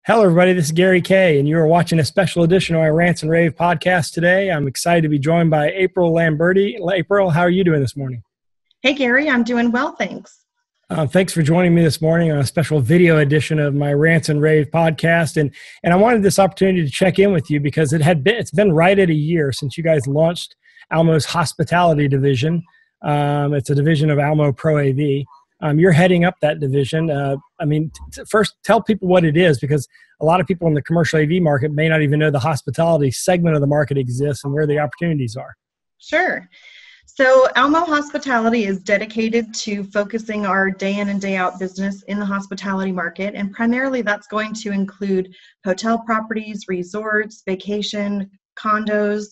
Hello, everybody. This is Gary Kay, and you are watching a special edition of our Rants and Rave podcast today. I'm excited to be joined by April Lamberti. April, how are you doing this morning? Hey, Gary. I'm doing well, thanks. Thanks for joining me this morning on a special video edition of my Rants and Rave podcast. And I wanted this opportunity to check in with you because it's been right at a year since you guys launched Almo's hospitality division. It's a division of Almo ProAV. You're heading up that division. First, tell people what it is, because a lot of people in the commercial AV market may not even know the hospitality segment of the market exists and where the opportunities are. Sure. So Almo Hospitality is dedicated to focusing our day in and day out business in the hospitality market. And primarily that's going to include hotel properties, resorts, vacation, condos,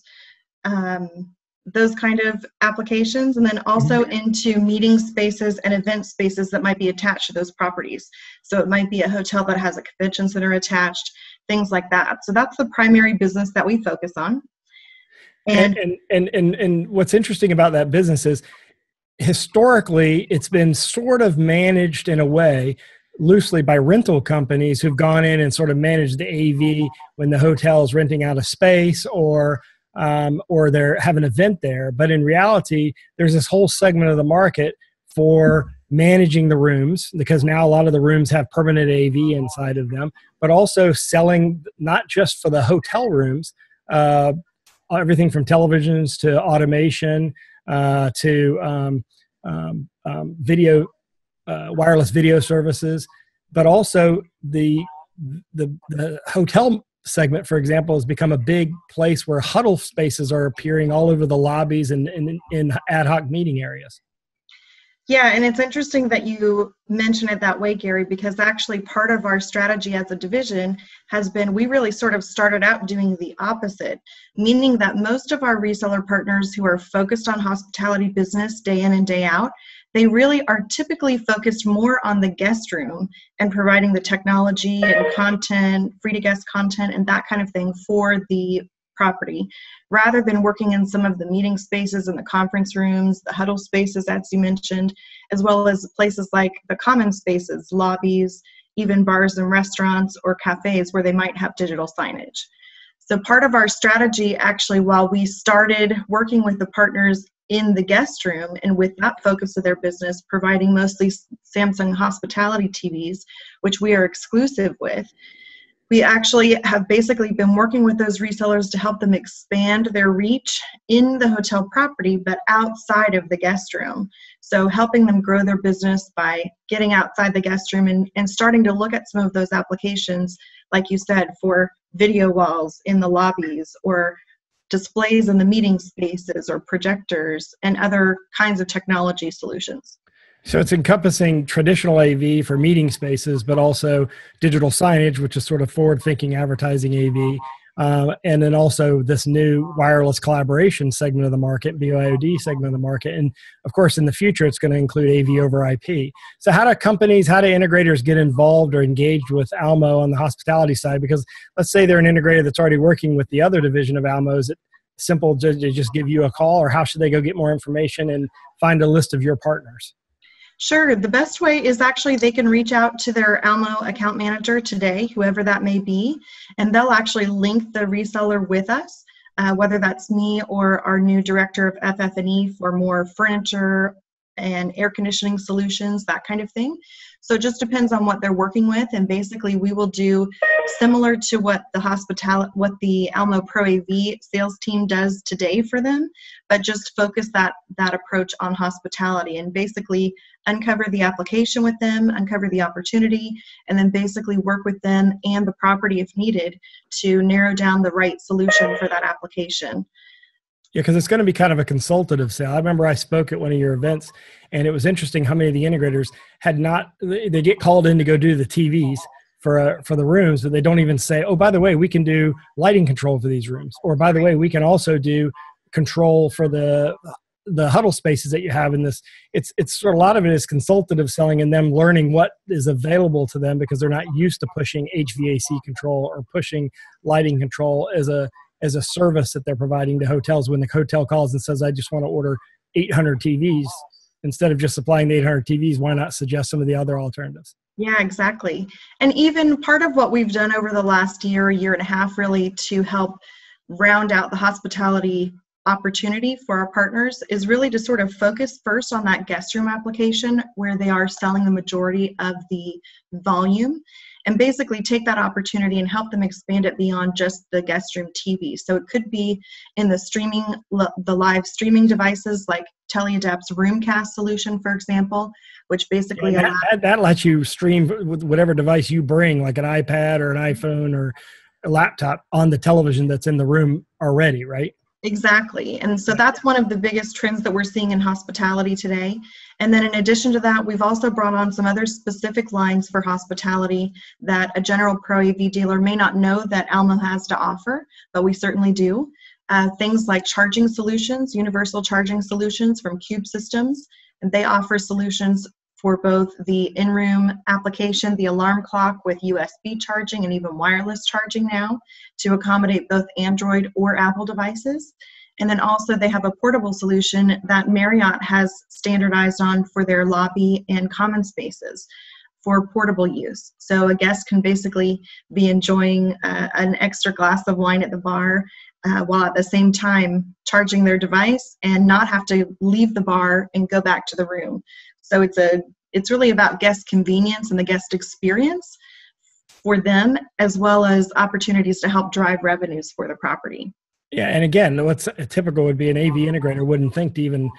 those kind of applications, and then also into meeting spaces and event spaces that might be attached to those properties. So it might be a hotel that has a convention center attached, things like that. So that's the primary business that we focus on. And what's interesting about that business is historically it's been sort of managed in a way loosely by rental companies who've gone in and sort of managed the AV when the hotel is renting out a space or they're having an event there. But in reality, there's this whole segment of the market for managing the rooms, because now a lot of the rooms have permanent AV inside of them, but also selling not just for the hotel rooms, everything from televisions to automation to video, wireless video services, but also the hotel segment, for example, has become a big place where huddle spaces are appearing all over the lobbies and in ad hoc meeting areas. Yeah, and it's interesting that you mention it that way, Gary, because actually part of our strategy as a division has been, we really sort of started out doing the opposite, meaning that most of our reseller partners who are focused on hospitality business day in and day out, they really are typically focused more on the guest room and providing the technology and content, free to guest content and that kind of thing for the property, rather than working in some of the meeting spaces and the conference rooms, the huddle spaces, as you mentioned, as well as places like the common spaces, lobbies, even bars and restaurants or cafes where they might have digital signage. So part of our strategy, actually, while we started working with the partners in the guest room and with that focus of their business, providing mostly Samsung hospitality TVs, which we are exclusive with, we actually have basically been working with those resellers to help them expand their reach in the hotel property, but outside of the guest room. So helping them grow their business by getting outside the guest room and starting to look at some of those applications, like you said, for video walls in the lobbies or displays in the meeting spaces or projectors and other kinds of technology solutions. So it's encompassing traditional AV for meeting spaces, but also digital signage, which is sort of forward-thinking advertising AV, and then also this new wireless collaboration segment of the market, BYOD segment of the market. And of course, in the future, it's going to include AV over IP. So how do integrators get involved or engaged with Almo on the hospitality side? Because let's say they're an integrator that's already working with the other division of Almo. Is it simple to just give you a call, or how should they go get more information and find a list of your partners? Sure. The best way is actually they can reach out to their Almo account manager today, whoever that may be, and they'll actually link the reseller with us, whether that's me or our new director of FF&E for more furniture and air conditioning solutions, that kind of thing. So it just depends on what they're working with, and basically we will do similar to what the Almo ProAV sales team does today for them, but just focus that approach on hospitality and basically uncover the application with them, uncover the opportunity, and then basically work with them and the property if needed to narrow down the right solution for that application. Yeah, because it's going to be kind of a consultative sale. I remember I spoke at one of your events, and it was interesting how many of the integrators they get called in to go do the TVs for the rooms, but they don't even say, oh, by the way, we can do lighting control for these rooms. Or by the way, we can also do control for the huddle spaces that you have in this. It's sort of, a lot of it is consultative selling and them learning what is available to them, because they're not used to pushing HVAC control or pushing lighting control as a service that they're providing to hotels. When the hotel calls and says, I just want to order 800 TVs, instead of just supplying the 800 TVs, why not suggest some of the other alternatives? Yeah, exactly. And even part of what we've done over the last year and a half, really to help round out the hospitality opportunity for our partners is really to sort of focus first on that guest room application where they are selling the majority of the volume, and basically take that opportunity and help them expand it beyond just the guest room TV. So it could be in the live streaming devices like Teleadapt's Roomcast solution, for example, which basically Yeah, that lets you stream with whatever device you bring, like an iPad or an iPhone or a laptop, on the television that's in the room already, right? Exactly. And so that's one of the biggest trends that we're seeing in hospitality today. And then in addition to that, we've also brought on some other specific lines for hospitality that a general ProAV dealer may not know that Almo has to offer, but we certainly do. Things like charging solutions, universal charging solutions from Cube Systems. And they offer solutions for both the in-room application, the alarm clock with USB charging and even wireless charging now to accommodate both Android or Apple devices. And then also they have a portable solution that Marriott has standardized on for their lobby and common spaces for portable use. So a guest can basically be enjoying an extra glass of wine at the bar while at the same time charging their device and not have to leave the bar and go back to the room. So it's really about guest convenience and the guest experience for them, as well as opportunities to help drive revenues for the property. Yeah, and again, what's typical would be an AV integrator wouldn't think to even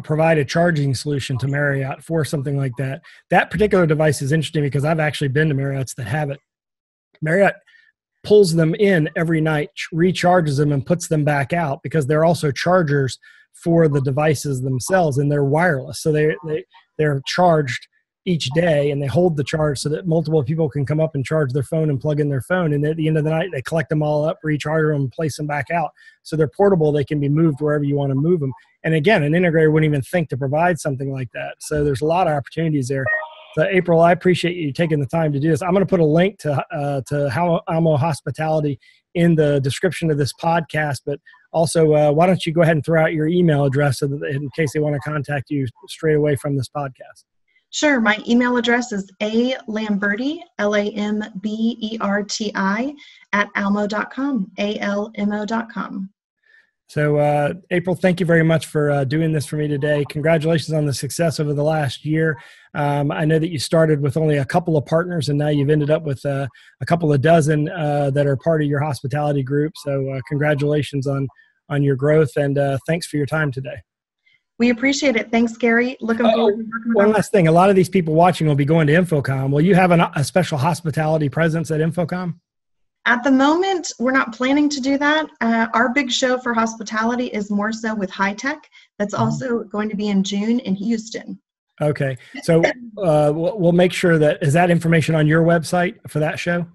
provide a charging solution to Marriott for something like that. That particular device is interesting because I've actually been to Marriott's that have it. Marriott pulls them in every night, recharges them, and puts them back out because they're also chargers for the devices themselves, and they're wireless. So they're charged each day, and they hold the charge so that multiple people can come up and charge their phone and plug in their phone. And at the end of the night, they collect them all up, recharge them, and place them back out. So they're portable. They can be moved wherever you want to move them. And again, an integrator wouldn't even think to provide something like that. So there's a lot of opportunities there. So April, I appreciate you taking the time to do this. I'm going to put a link to Almo Hospitality in the description of this podcast, but also why don't you go ahead and throw out your email address so that in case they want to contact you straight away from this podcast. Sure. My email address is alamberti, Lamberti, at almo.com, almo.com. So, April, thank you very much for doing this for me today. Congratulations on the success over the last year. I know that you started with only a couple of partners, and now you've ended up with a couple of dozen that are part of your hospitality group. So congratulations on your growth, and thanks for your time today. We appreciate it. Thanks, Gary. Looking forward to working with one last thing. A lot of these people watching will be going to InfoComm. Will you have a special hospitality presence at InfoComm? At the moment, we're not planning to do that. Our big show for hospitality is more so with high tech. That's also going to be in June in Houston. Okay. So we'll make sure that, is that information on your website for that show?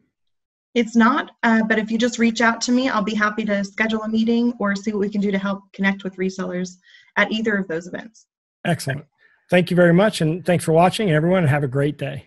It's not, but if you just reach out to me, I'll be happy to schedule a meeting or see what we can do to help connect with resellers at either of those events. Excellent. Thank you very much. And thanks for watching, everyone, and have a great day.